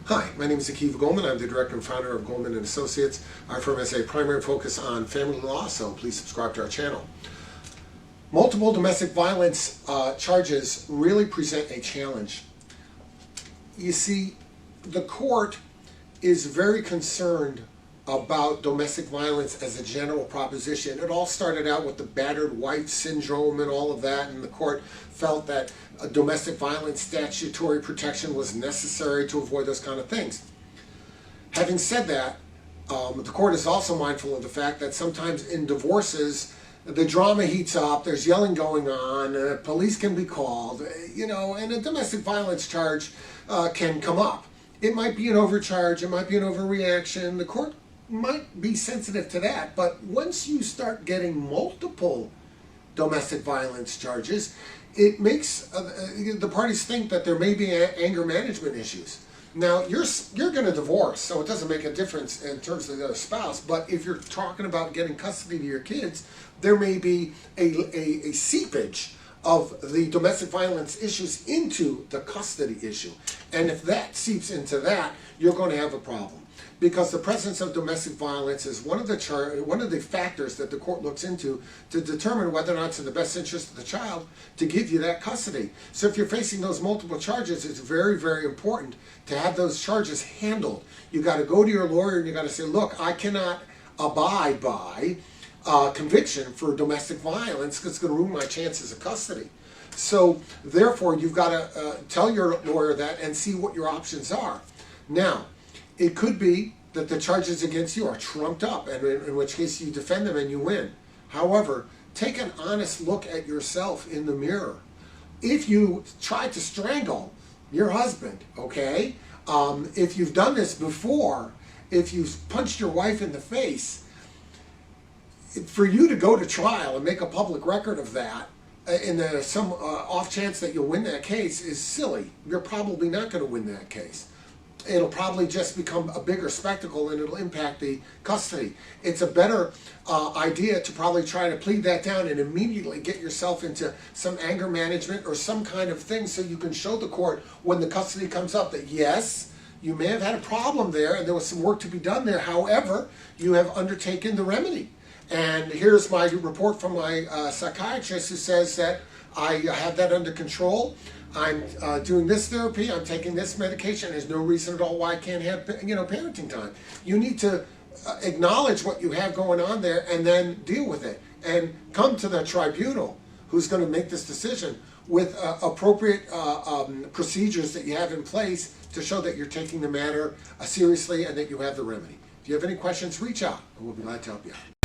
Hi, my name is Goldman. I'm the director and founder of Goldman and Associates. Our firm has a primary focus on family law, so please subscribe to our channel. Multiple domestic violence charges really present a challenge. You see, the court is very concerned about domestic violence as a general proposition. It all started out with the battered wife syndrome and all of that, and the court felt that a domestic violence statutory protection was necessary to avoid those kind of things. Having said that, the court is also mindful of the fact that sometimes in divorces, the drama heats up, there's yelling going on, police can be called, and a domestic violence charge can come up. It might be an overcharge, it might be an overreaction. The court might be sensitive to that, but once you start getting multiple domestic violence charges, it makes the parties think that there may be anger management issues. Now, you're going to divorce, so it doesn't make a difference in terms of the other spouse, but if you're talking about getting custody of your kids, there may be a seepage of the domestic violence issues into the custody issue. And if that seeps into that, you're going to have a problem. Because the presence of domestic violence is one of the factors that the court looks into to determine whether or not it's in the best interest of the child to give you that custody. So if you're facing those multiple charges, it's very, very important to have those charges handled. You got to go to your lawyer and you got to say, look, I cannot abide by conviction for domestic violence because it's going to ruin my chances of custody. So therefore, you've got to tell your lawyer that and see what your options are. Now, it could be that the charges against you are trumped up, and in which case you defend them and you win. However, take an honest look at yourself in the mirror. If you tried to strangle your husband, okay, if you've done this before, if you've punched your wife in the face, for you to go to trial and make a public record of that, in some off chance that you'll win that case is silly. You're probably not going to win that case. It'll probably just become a bigger spectacle and it'll impact the custody. It's a better idea to probably try to plead that down and immediately get yourself into some anger management or some kind of thing so you can show the court when the custody comes up that yes, you may have had a problem there and there was some work to be done there. However, you have undertaken the remedy. And here's my report from my psychiatrist who says that I have that under control. I'm doing this therapy, I'm taking this medication, there's no reason at all why I can't have parenting time. You need to acknowledge what you have going on there and then deal with it. And come to the tribunal who's going to make this decision with appropriate procedures that you have in place to show that you're taking the matter seriously and that you have the remedy. If you have any questions, reach out and we'll be glad to help you out.